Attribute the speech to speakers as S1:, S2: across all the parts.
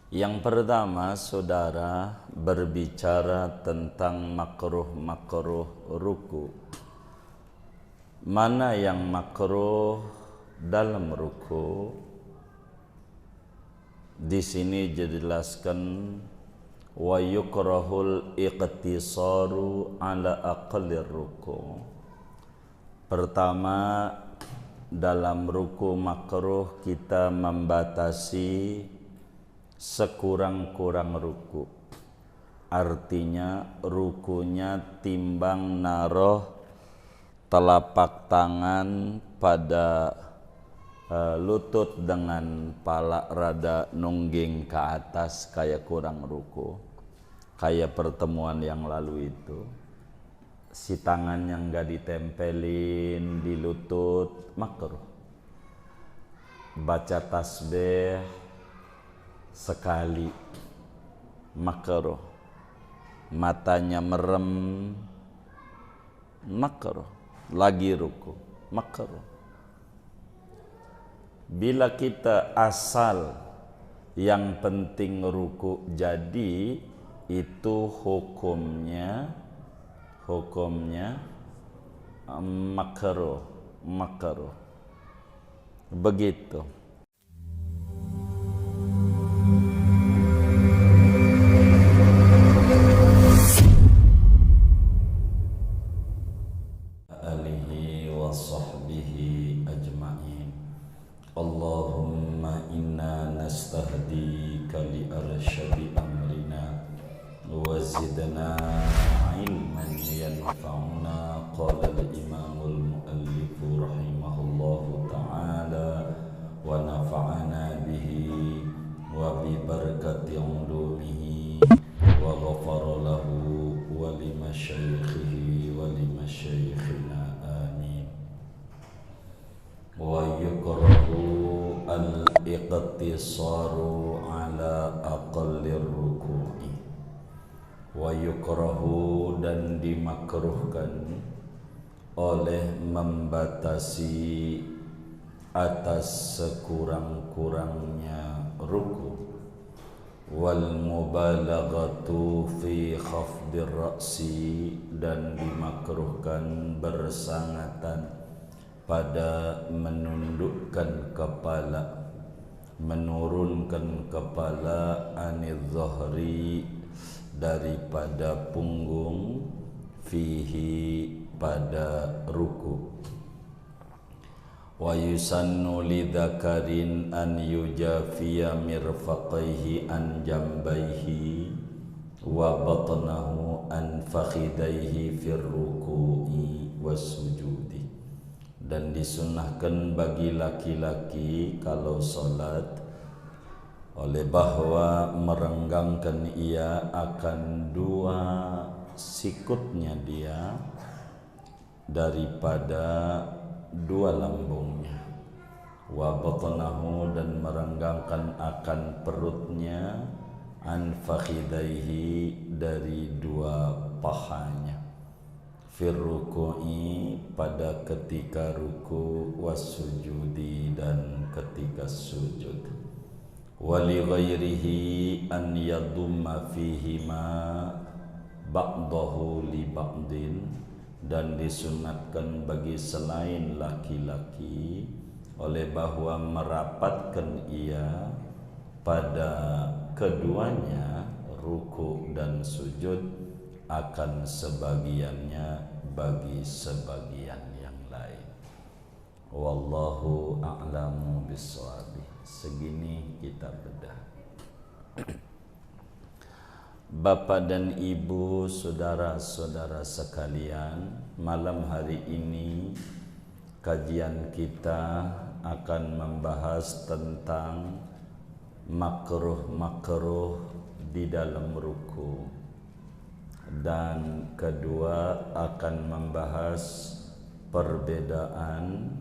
S1: Yang pertama, saudara berbicara tentang makruh-makruh ruku. Mana yang makruh dalam ruku? Di sini dijelaskan wa yukrahul iqtisaru ala aqallir ruku. Pertama, dalam ruku makruh kita membatasi sekurang-kurang ruku. Artinya rukunya timbang naruh telapak tangan pada lutut dengan pala rada nungging ke atas, kayak kurang ruku. Kayak pertemuan yang lalu itu, si tangan yang gak ditempelin di lutut makruh. Baca tasbih sekali makruh. Matanya merem makruh. Lagi ruku makruh. Bila kita asal yang penting ruku jadi, itu hukumnya makruh. Begitu. Alihi wa sahbihi ajma'in. Allahumma inna nastahdika li arsyadi amrina wa zidna ilman yanfa'una. Qala al-imamul muallifu rahimahullahu ta'ala wa nafa'ana bihi wa bi barakati ulumihi wa ghafara lahu wa li masyaikhihi wa li masyaikhina amin. Wa yukrahu al-iqtisaru ala aqallir ruku'i. Wa yukrahu, dan dimakruhkan oleh membatasi atas sekurang-kurangnya ruku. Wal mubalaghatu fi khafdir ra'si, dan dimakruhkan bersangatan pada menundukkan kepala, menurunkan kepala anil zahri, daripada punggung, fihi, pada ruku. Wa yusannu lidzakarin an yujafiya mirfaqaihi an jambaihi wa batnahu an fakhidaihi fir ruku'i was sujudi. Dan disunnahkan bagi laki-laki kalau salat, oleh bahwa merenggangkan ia akan dua sikutnya dia daripada dua lambungnya, wa batnahu, dan merenggangkan akan perutnya, an fakhidaihi, dari dua pahanya, fir ruku'i, pada ketika ruku, was sujudi, dan ketika sujud. Wali ghairihi an yadumma fihima ba'dahu li ba'din, dan disunatkan bagi selain laki-laki oleh bahwa merapatkan ia pada keduanya, ruku dan sujud, akan sebagiannya bagi sebagian yang lain. Wallahu a'lamu bissawab. Segini kita bedah. Bapak dan Ibu, saudara-saudara sekalian, malam hari ini kajian kita akan membahas tentang makruh-makruh di dalam ruku, dan kedua akan membahas perbedaan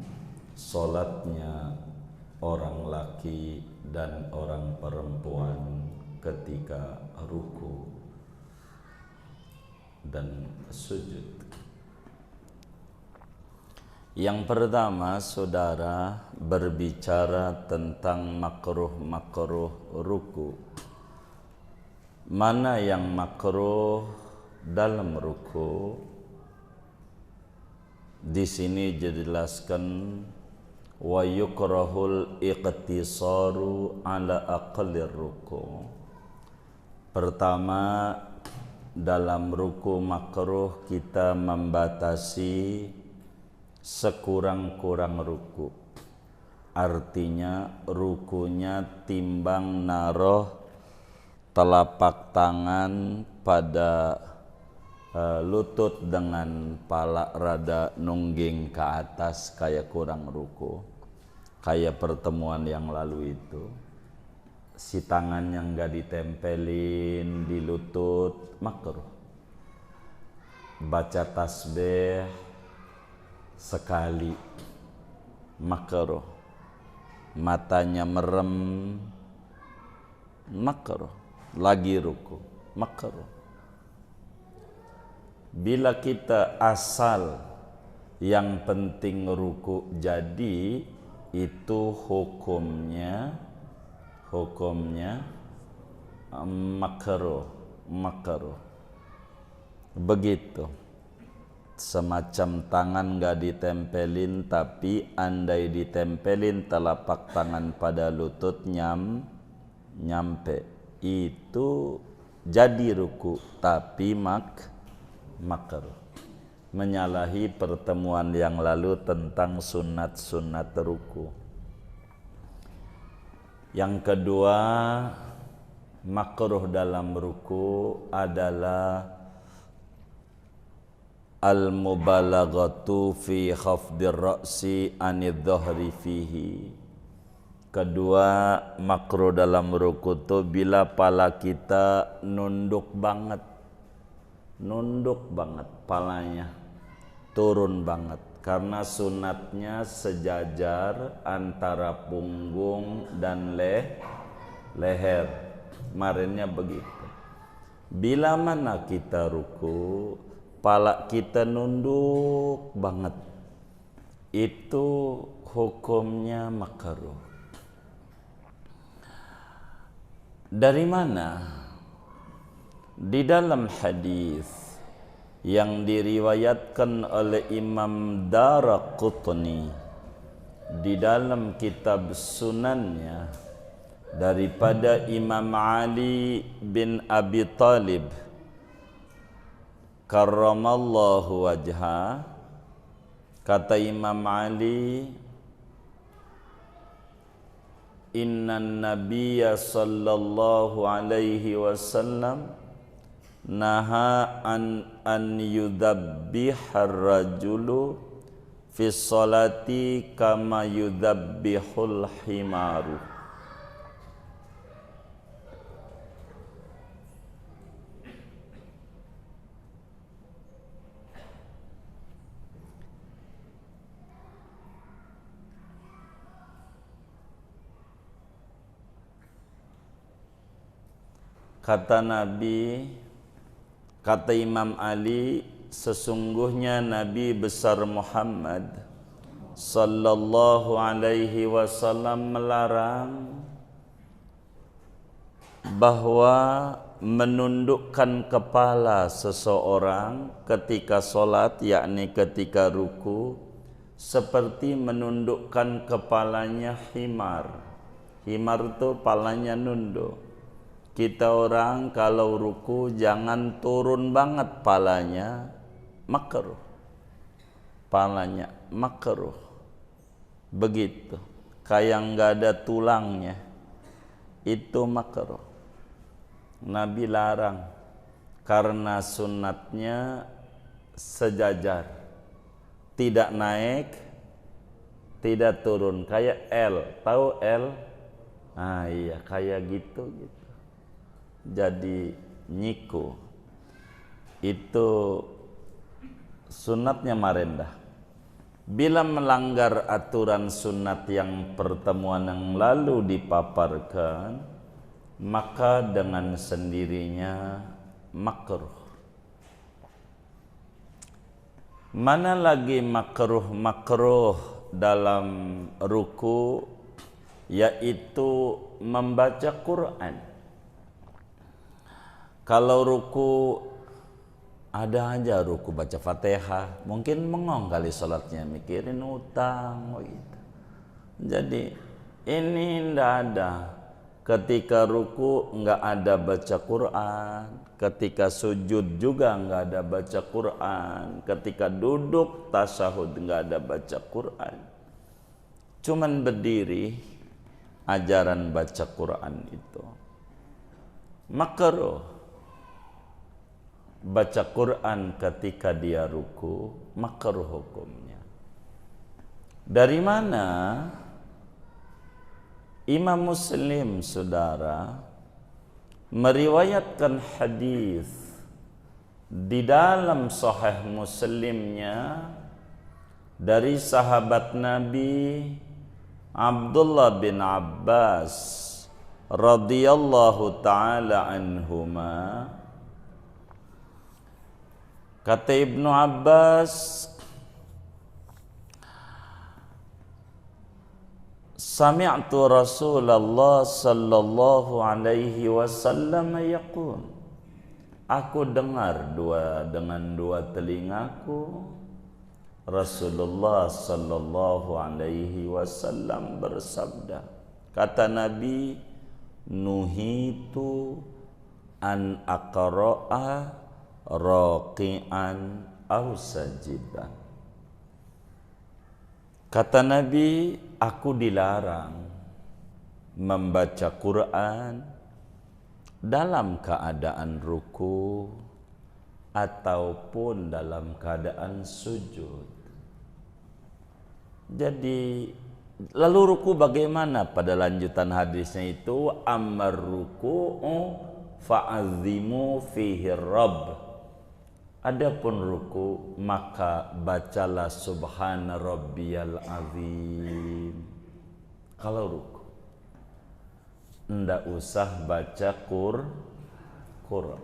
S1: solatnya orang laki dan orang perempuan ketika ruku dan sujud. Yang pertama, saudara berbicara tentang makruh-makruh ruku. Mana yang makruh dalam ruku? Di sini dijelaskan wa yukrahul iqtisaru ala aqallir ruku. Pertama, dalam ruku makruh kita membatasi sekurang-kurang ruku. Artinya rukunya timbang naruh telapak tangan pada lutut dengan pala rada nungging ke atas, kayak kurang ruku. Kayak pertemuan yang lalu itu, si tangan yang gak ditempelin di lutut makruh. Baca tasbih sekali makruh. Matanya merem makruh. Lagi ruku makruh. Bila kita asal yang penting ruku jadi, itu hukumnya makruh. Begitu. Semacam tangan gak ditempelin, tapi andai ditempelin telapak tangan pada lutut nyampe, itu jadi ruku, tapi makruh. Menyalahi pertemuan yang lalu tentang sunat-sunat ruku. Yang kedua, makruh dalam ruku adalah al-mubalaghatu fi khafdir ra'si anidh dhahri fihi. Kedua, makruh dalam ruku itu bila pala kita nunduk banget palanya, turun banget. Karena sunatnya sejajar antara punggung dan leher. Kemarinnya begitu. Bila mana kita ruku, pala kita nunduk banget, itu hukumnya makruh. Dari mana? Di dalam hadis yang diriwayatkan oleh Imam Daraqutni di dalam kitab sunannya daripada Imam Ali bin Abi Talib karramallahu wajha, kata Imam Ali, innan nabiyya sallallahu alaihi wasallam naha an yudabbihar rajulu fi sholati kama yudabbihul himaru. Kata Nabi, kata Imam Ali, sesungguhnya Nabi besar Muhammad sallallahu alaihi wasallam melarang bahwa menundukkan kepala seseorang ketika solat, yakni ketika ruku, seperti menundukkan kepalanya himar. Himar itu palanya nunduk. Kita orang kalau ruku jangan turun banget palanya, makruh. Palanya makruh. Begitu. Kayak nggak ada tulangnya, itu makruh. Nabi larang karena sunatnya sejajar, tidak naik, tidak turun, kayak L. Tahu L? Ah iya, kayak gitu. Jadi nyiku itu sunatnya marendah. Bila melanggar aturan sunat yang pertemuan yang lalu dipaparkan, maka dengan sendirinya makruh. Mana lagi makruh dalam ruku, yaitu membaca Quran. Kalau ruku ada aja ruku baca Fatihah, mungkin mengong kali sholatnya, mikirin utang gitu. Jadi ini ndak ada. Ketika ruku nggak ada baca Quran, ketika sujud juga nggak ada baca Quran, ketika duduk tasyahud nggak ada baca Quran. Cuman berdiri ajaran baca Quran itu. Makruh baca Quran ketika dia ruku, makruh hukumnya. Dari mana Imam Muslim saudara meriwayatkan hadis di dalam Sahih Muslimnya dari sahabat Nabi Abdullah bin Abbas radhiyallahu taala anhuma. Kata Ibnu Abbas, sami'tu Rasulullah sallallahu alaihi wasallam yaqul, aku dengar dengan dua telingaku Rasulullah sallallahu alaihi wasallam bersabda. Kata Nabi, nuhitu an aqra'a raqi'an aw sajidan. Kata Nabi, aku dilarang membaca Quran dalam keadaan ruku ataupun dalam keadaan sujud. Jadi lalu ruku bagaimana? Pada lanjutan hadisnya itu, ammar ruku'u fa'azimu fihi rabb. Adapun ruku maka bacalah subhana rabbiyal azim. Kalau ruku ndak usah baca Quran.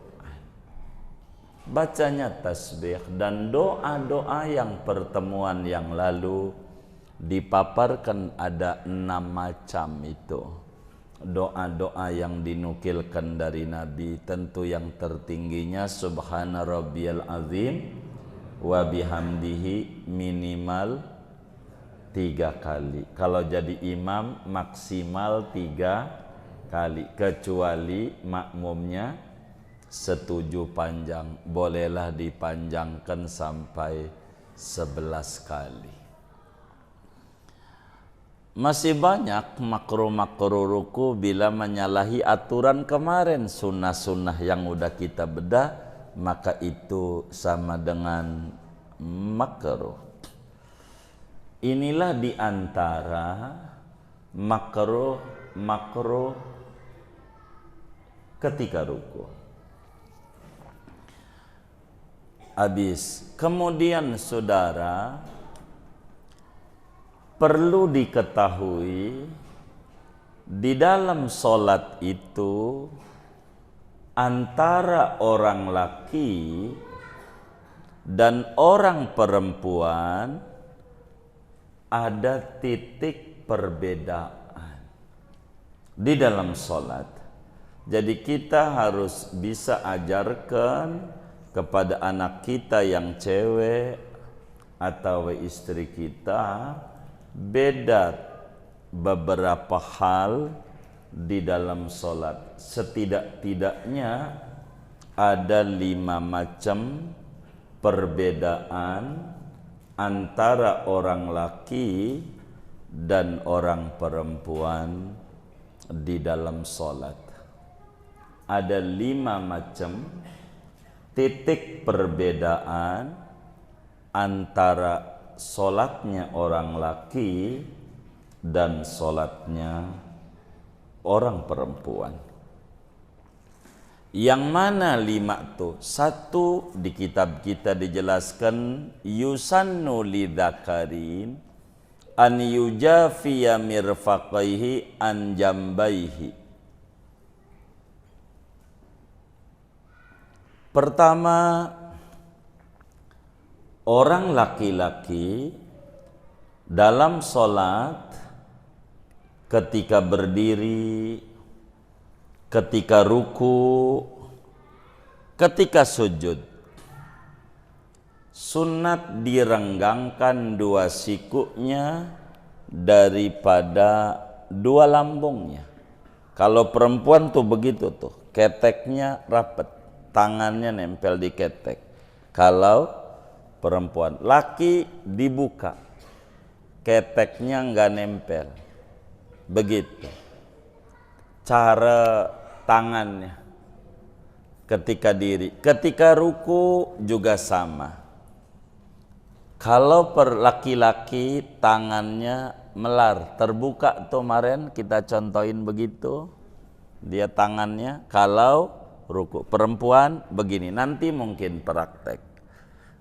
S1: Bacanya tasbih dan doa-doa yang pertemuan yang lalu dipaparkan ada 6 macam itu. Doa-doa yang dinukilkan dari Nabi, tentu yang tertingginya subhana rabbiyal azim wa bihamdihi minimal 3 kali. Kalau jadi imam maksimal 3 kali, kecuali makmumnya setuju panjang, bolehlah dipanjangkan sampai 11 kali. Masih banyak makruh-makruh ruku bila menyalahi aturan kemarin, sunnah-sunnah yang udah kita bedah, maka itu sama dengan makruh. Inilah diantara makruh ketika ruku. Habis, kemudian saudara, perlu diketahui di dalam solat itu antara orang laki dan orang perempuan ada titik perbedaan di dalam solat. Jadi kita harus bisa ajarkan kepada anak kita yang cewek atau istri kita beda beberapa hal di dalam solat. Setidak-tidaknya ada 5 macam perbedaan antara orang laki dan orang perempuan di dalam solat. Ada 5 macam titik perbedaan antara solatnya orang laki dan solatnya orang perempuan. Yang mana 5 tuh? 1 di kitab kita dijelaskan, yusannu lidzakarin an yujafiya mirfaqaihi an jambaihi. Pertama, orang laki-laki dalam solat ketika berdiri, ketika ruku, ketika sujud sunat direnggangkan dua sikunya daripada dua lambungnya. Kalau perempuan tuh begitu tuh, keteknya rapet, tangannya nempel di ketek. Kalau perempuan, laki dibuka, keteknya nggak nempel. Begitu cara tangannya ketika diri. Ketika ruku juga sama. Kalau per laki-laki tangannya melar, terbuka tuh kemarin kita contohin begitu, dia tangannya. Kalau ruku, perempuan begini. Nanti mungkin praktek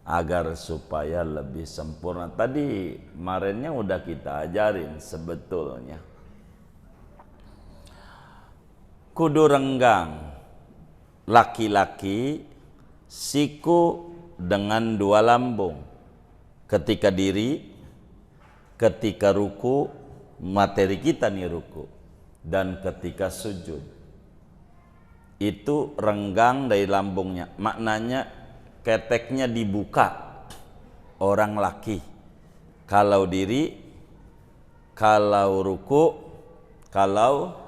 S1: agar supaya lebih sempurna. Tadi kemarinnya udah kita ajarin sebetulnya. Kudu renggang laki-laki siku dengan dua lambung. Ketika diri, ketika ruku, materi kita nih ruku, dan ketika sujud itu renggang dari lambungnya. Maknanya keteknya dibuka orang laki. Kalau diri, kalau ruku, kalau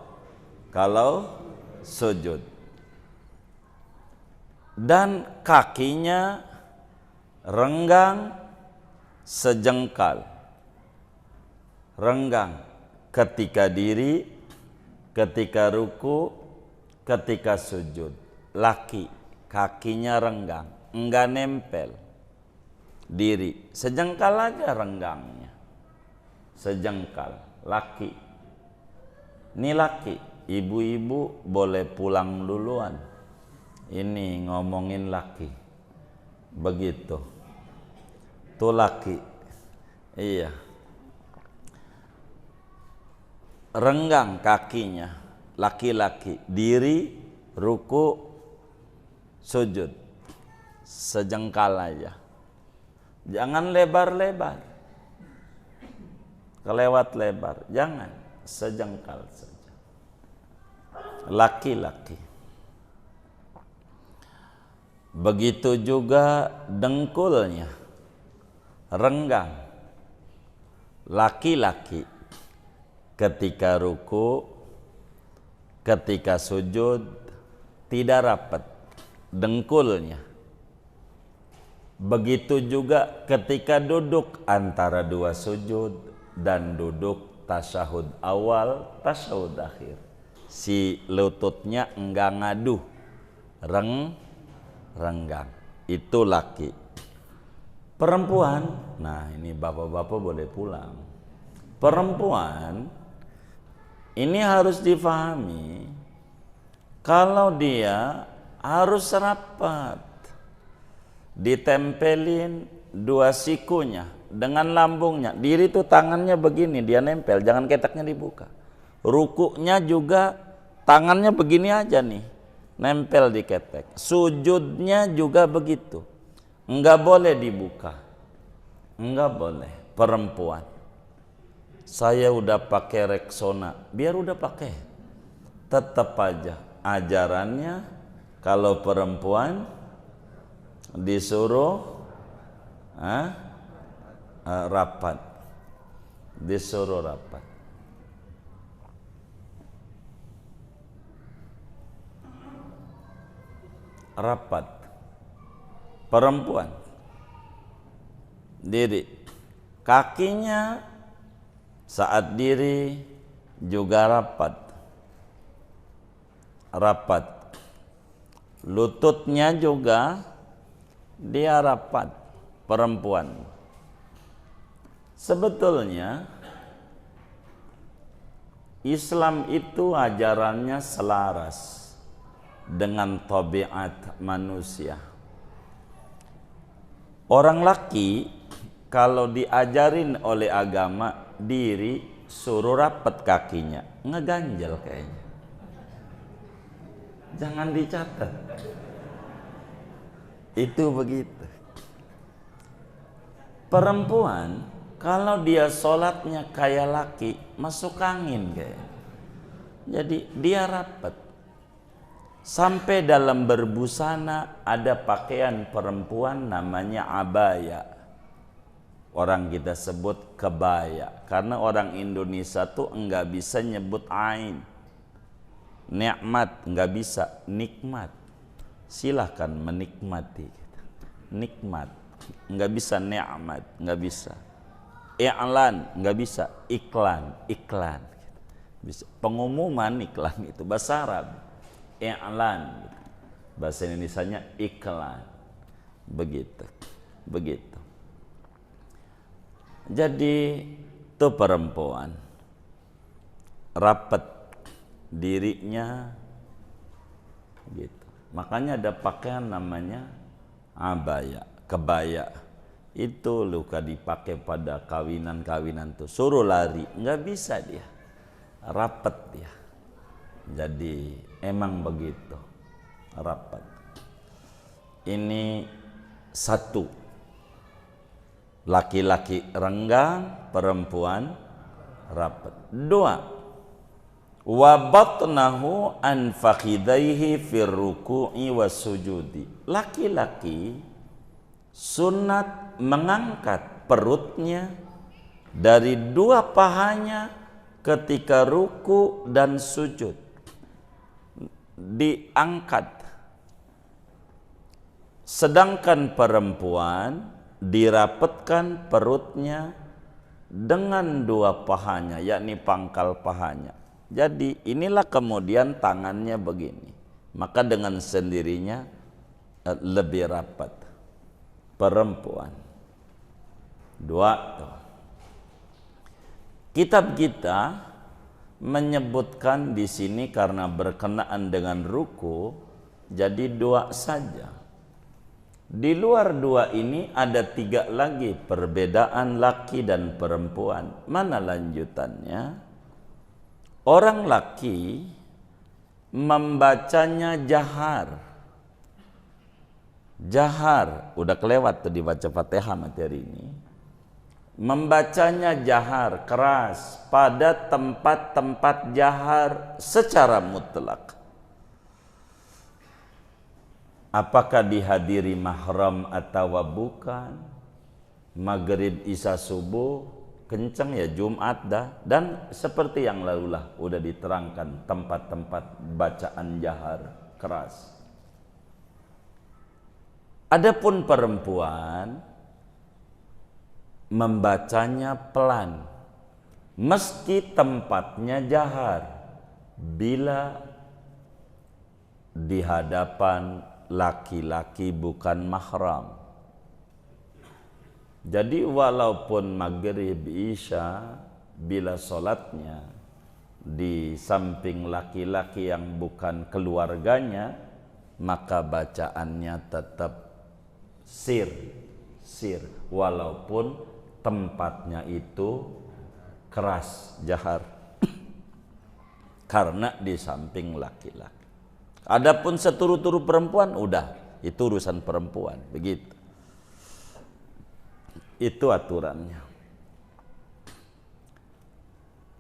S1: sujud. Dan kakinya renggang sejengkal, renggang ketika diri, ketika ruku, ketika sujud. Laki kakinya renggang, enggak nempel. Diri sejengkal aja renggangnya, sejengkal. Laki, ini laki. Ibu-ibu boleh pulang duluan, ini ngomongin laki. Begitu tuh laki, iya, renggang kakinya laki-laki, diri, ruku, sujud sejengkal aja, jangan lebar-lebar, kelewat lebar, jangan, sejengkal saja. Laki-laki. Begitu juga dengkulnya renggang. Laki-laki ketika ruku, ketika sujud tidak rapat dengkulnya. Begitu juga ketika duduk antara dua sujud dan duduk tasyahud awal, tasyahud akhir. Si lututnya enggak ngadu, renggang. Itu laki. Perempuan, nah ini bapak-bapak boleh pulang. Perempuan ini harus difahami, kalau dia harus rapat, ditempelin dua sikunya dengan lambungnya. Diri tuh tangannya begini, dia nempel, jangan keteknya dibuka. Rukuknya juga tangannya begini aja nih, nempel di ketek. Sujudnya juga begitu, enggak boleh dibuka, enggak boleh. Perempuan, saya udah pakai Rexona, biar udah pakai, tetap aja ajarannya kalau perempuan disuruh rapat, disuruh rapat. Rapat perempuan, diri, kakinya saat diri juga rapat, lututnya juga dia rapat. Perempuan sebetulnya Islam itu ajarannya selaras dengan tabiat manusia. Orang laki kalau diajarin oleh agama diri, suruh rapat kakinya, ngeganjel kayaknya. Jangan dicatat. Itu begitu. Perempuan kalau dia sholatnya kayak laki, masuk angin kayaknya. Jadi dia rapat. Sampai dalam berbusana ada pakaian perempuan namanya abaya. Orang kita sebut kebaya. Karena orang Indonesia tuh enggak bisa nyebut ain. Nikmat enggak bisa, nikmat. Silahkan menikmati. Nikmat. Enggak bisa nikmat, enggak bisa. I'lan enggak bisa, iklan, iklan. Bisa. Pengumuman iklan itu bahasa Arab. I'lan, bahasa Indonesianya iklan, begitu. Jadi itu perempuan rapat dirinya, gitu. Makanya ada pakaian namanya abaya, kebaya. Itu luka dipakai pada kawinan tuh, suruh lari nggak bisa dia, rapat dia. Jadi emang begitu, rapat. Ini satu, laki-laki renggang, perempuan rapat. Dua, wa batnahu an fakhidaihi fir ruku'i was-sujudi. Laki-laki sunat mengangkat perutnya dari dua pahanya ketika ruku dan sujud. Diangkat. Sedangkan perempuan dirapatkan perutnya dengan dua pahanya, yakni pangkal pahanya. Jadi inilah kemudian tangannya begini. Maka dengan sendirinya lebih rapat. Perempuan. Dua tuh. Kitab kita menyebutkan di sini karena berkenaan dengan ruku, jadi dua saja. Di luar dua ini ada tiga lagi perbedaan laki dan perempuan. Mana lanjutannya? Orang laki membacanya jahar. Jahar, udah kelewat tuh dibaca Fatihah materi ini. Membacanya jahar, keras, pada tempat-tempat jahar secara mutlak. Apakah dihadiri mahram atau bukan? Maghrib, isya, subuh, kencang ya Jumat dah. Dan seperti yang lalulah udah diterangkan tempat-tempat bacaan jahar, keras. Adapun perempuan membacanya pelan meski tempatnya jahar bila di hadapan laki-laki bukan mahram. Jadi walaupun maghrib isya bila solatnya di samping laki-laki yang bukan keluarganya, maka bacaannya tetap sir walaupun tempatnya itu keras, jahar. Karena di samping laki-laki. Adapun seturu-turu perempuan udah, itu urusan perempuan, begitu. Itu aturannya.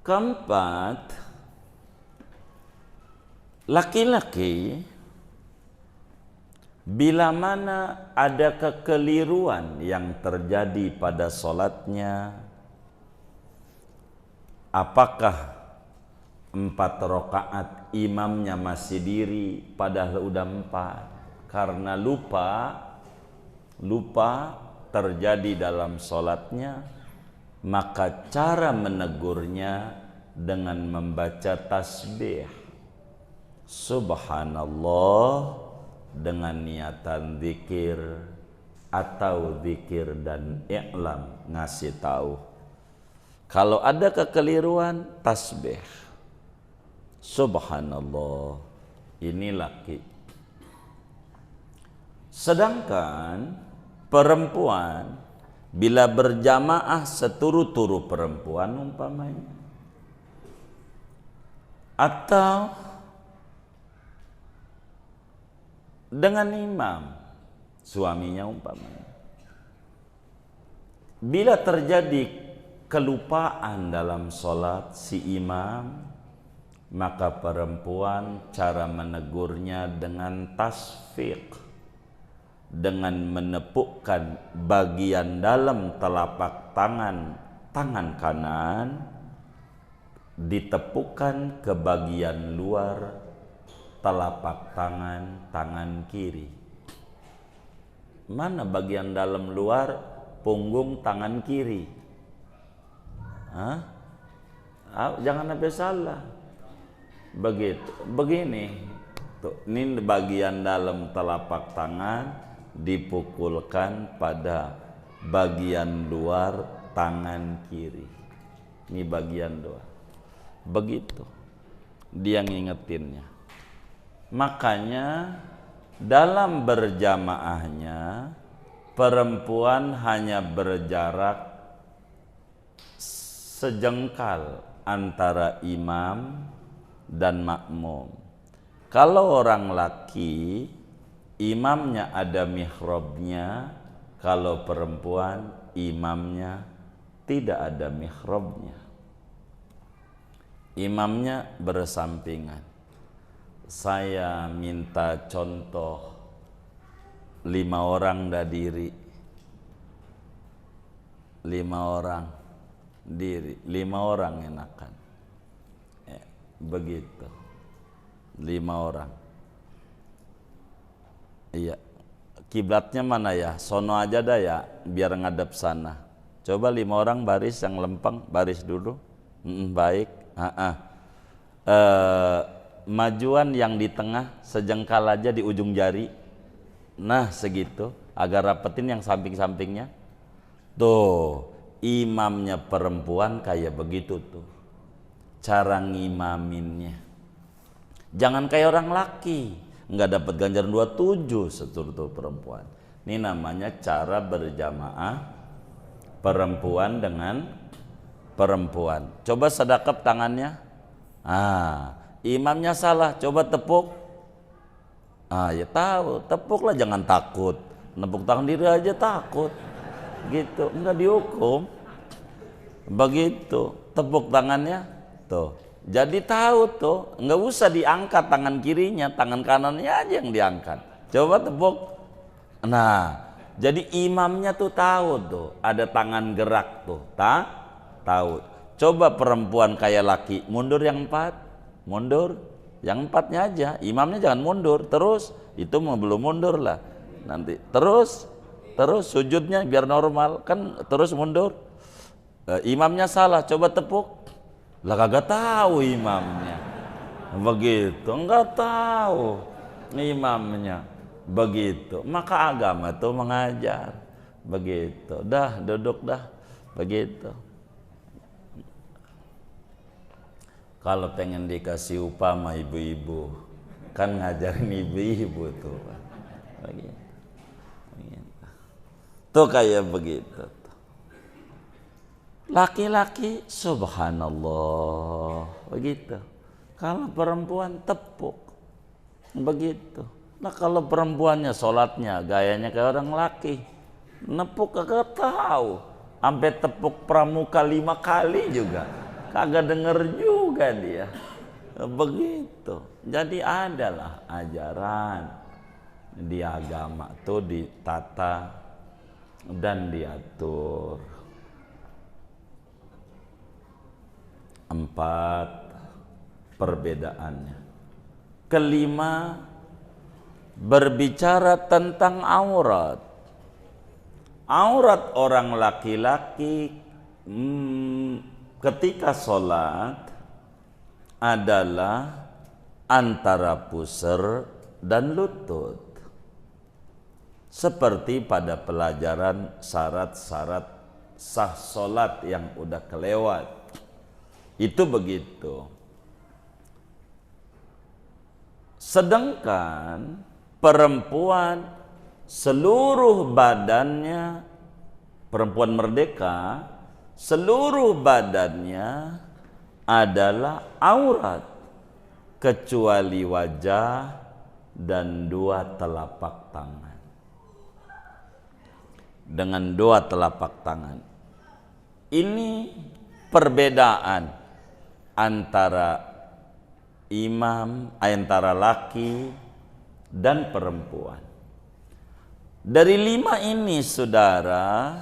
S1: Keempat, laki-laki bila mana ada kekeliruan yang terjadi pada solatnya, apakah 4 rakaat imamnya masih diri padahal udah 4 karena lupa terjadi dalam solatnya, maka cara menegurnya dengan membaca tasbih subhanallah dengan niatan zikir atau zikir dan i'lam, ngasih tahu. Kalau ada kekeliruan, tasbih subhanallah, ini laki. Sedangkan perempuan bila berjamaah seturu-turu perempuan umpamanya, atau dengan imam suaminya umpamanya, bila terjadi kelupaan dalam sholat si imam, maka perempuan cara menegurnya dengan tasfiq, dengan menepukkan bagian dalam telapak tangan kanan, ditepukkan ke bagian luar telapak tangan kiri. Mana bagian dalam luar? Punggung tangan kiri. Jangan sampai salah. Begitu, begini. Tuh, ini bagian dalam telapak tangan dipukulkan pada bagian luar tangan kiri. Ini bagian luar. Begitu. Dia ngingetinnya. Makanya dalam berjamaahnya perempuan hanya berjarak sejengkal antara imam dan makmum. Kalau orang laki, imamnya ada mihrabnya. Kalau perempuan, imamnya tidak ada mihrabnya. Imamnya bersampingan. Saya minta contoh 5 orang dah diri. 5 orang diri, 5 orang enakan. Begitu. 5 orang. Iya. Kiblatnya mana ya? Sono aja dah ya, biar ngadep sana. Coba 5 orang baris yang lempeng, baris dulu. Baik. Majuan yang di tengah sejengkal aja di ujung jari. Nah segitu, agar rapetin yang samping-sampingnya. Tuh, imamnya perempuan kayak begitu tuh cara ngimaminnya. Jangan kayak orang laki, nggak dapat ganjaran 27 seturut perempuan. Ini namanya cara berjamaah perempuan dengan perempuan. Coba sedekap tangannya. Imamnya salah, coba tepuk. Ya tahu, tepuklah, jangan takut. Nepuk tangan diri aja takut. Gitu, enggak dihukum. Begitu, tepuk tangannya. Tuh. Jadi tahu tuh, enggak usah diangkat tangan kirinya, tangan kanannya aja yang diangkat. Coba tepuk. Nah, jadi imamnya tuh tahu tuh, ada tangan gerak tuh, tahu. Coba perempuan kayak laki, mundur yang 4. Mundur yang 4-nya aja, imamnya jangan mundur terus, itu belum mundur lah nanti. Terus sujudnya biar normal kan, terus mundur. Imamnya salah, coba tepuk. Lah kagak tahu imamnya. Begitu, enggak tahu imamnya. Begitu, maka agama tuh mengajar. Begitu, dah duduk dah. Begitu. Kalau pengen dikasih upah sama ibu-ibu, kan ngajarin ibu-ibu tuh. Begitu. Tuh kayak begitu. Laki-laki subhanallah, begitu. Kalau perempuan tepuk, begitu. Nah kalau perempuannya sholatnya gayanya kayak orang laki, nepuk kagak tahu, sampai tepuk pramuka 5 kali juga kagak denger juga dia. Begitu. Jadi adalah ajaran di agama tuh ditata dan diatur. 4 perbedaannya. Kelima, berbicara tentang aurat. Aurat orang laki-laki ketika sholat adalah antara pusar dan lutut. Seperti pada pelajaran syarat-syarat sah sholat yang udah kelewat. Itu begitu. Sedangkan perempuan seluruh badannya, perempuan merdeka, seluruh badannya adalah aurat kecuali wajah dan 2 telapak tangan. Dengan 2 telapak tangan. Ini perbedaan antara imam antara laki dan perempuan. Dari 5 ini saudara,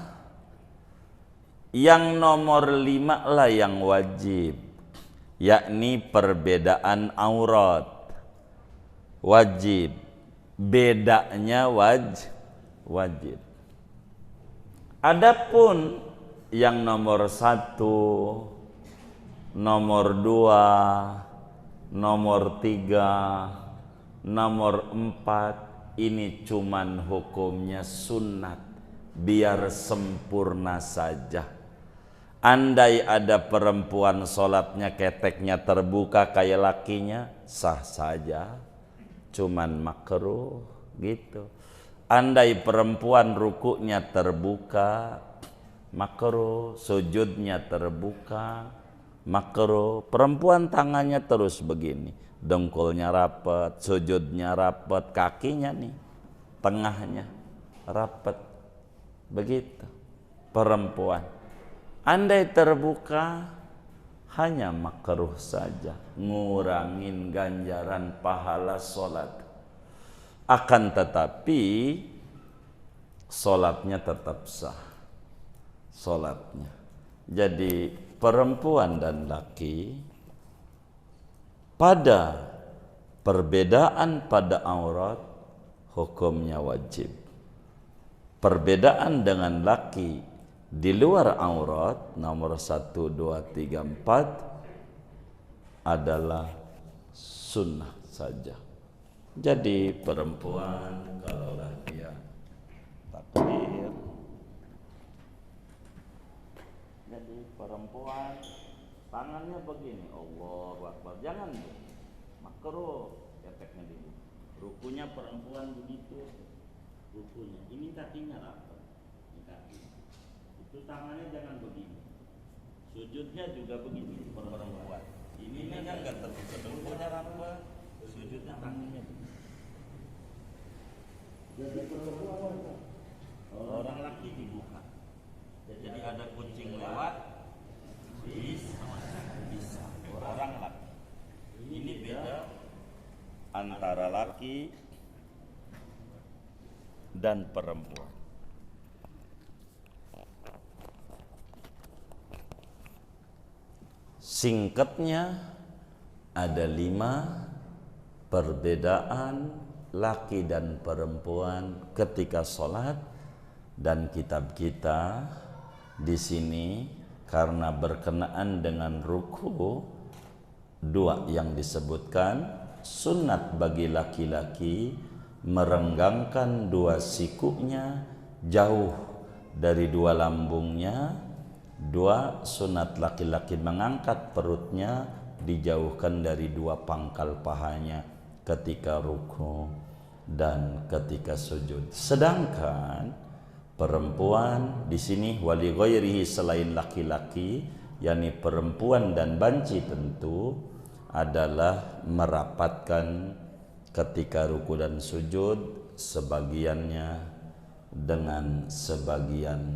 S1: yang nomor 5 lah yang wajib, yakni perbedaan aurat. Wajib, bedanya wajib. Adapun yang nomor 1, nomor 2, nomor 3, nomor 4, ini cuman hukumnya sunat, biar sempurna saja. Andai ada perempuan sholatnya keteknya terbuka kayak lakinya, sah saja, cuman makruh gitu. Andai perempuan rukuknya terbuka, makruh. Sujudnya terbuka, makruh. Perempuan tangannya terus begini, dengkulnya rapat, sujudnya rapat, kakinya nih, tengahnya rapat, begitu. Perempuan andai terbuka, hanya makruh saja, ngurangin ganjaran pahala sholat. Akan tetapi sholatnya tetap sah, sholatnya. Jadi perempuan dan laki pada perbedaan pada aurat hukumnya wajib. Perbedaan dengan laki di luar aurat nomor 1, 2, 3, 4 adalah sunnah saja. Jadi perempuan kalaulah dia takbir, jadi perempuan tangannya begini, Allahu Akbar, jangan makruh keteknya dulu. Rukunya perempuan begitu, rukunya ini kakinya rapat, ini kaki, itu tangannya jangan begini. Sujudnya juga begini perempuan, ini enggak terbuka, rukunya rapat, sujudnya tangannya begini. Jadi perempuan, orang laki dibuka. Jadi ada kucing lewat, bisa. Orang laki. Ini beda antara laki dan perempuan. Singkatnya ada 5 perbedaan laki dan perempuan ketika sholat, dan kitab kita di sini karena berkenaan dengan ruku 2 yang disebutkan, sunat bagi laki-laki merenggangkan 2 sikunya jauh dari 2 lambungnya. 2 sunat laki-laki mengangkat perutnya dijauhkan dari 2 pangkal pahanya ketika ruku dan ketika sujud. Sedangkan perempuan di sini wali ghairihi, selain laki-laki, yakni perempuan dan banci tentu, adalah merapatkan ketika ruku dan sujud sebagiannya dengan sebagian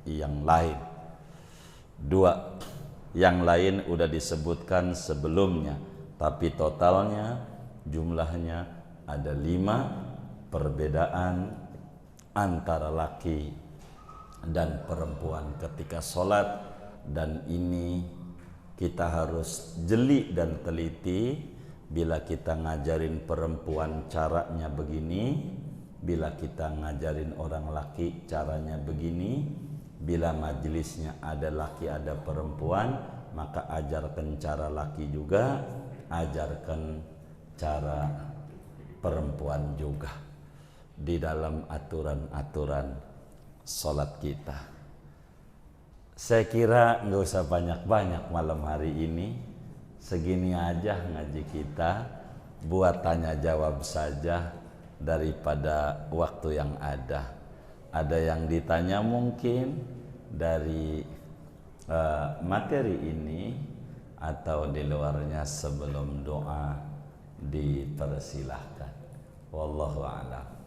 S1: yang lain. 2 yang lain udah disebutkan sebelumnya, tapi totalnya jumlahnya ada 5 perbedaan antara laki dan perempuan ketika sholat. Dan ini kita harus jeli dan teliti. Bila kita ngajarin perempuan caranya begini, bila kita ngajarin orang laki caranya begini, bila majelisnya ada laki ada perempuan, maka ajarkan cara laki juga, ajarkan cara perempuan juga di dalam aturan-aturan sholat kita. Saya kira nggak usah banyak-banyak malam hari ini, segini aja ngaji kita, buat tanya jawab saja daripada waktu yang ada. Ada yang ditanya mungkin dari materi ini atau di luarnya, sebelum doa dipersilahkan. Wallahu a'lam.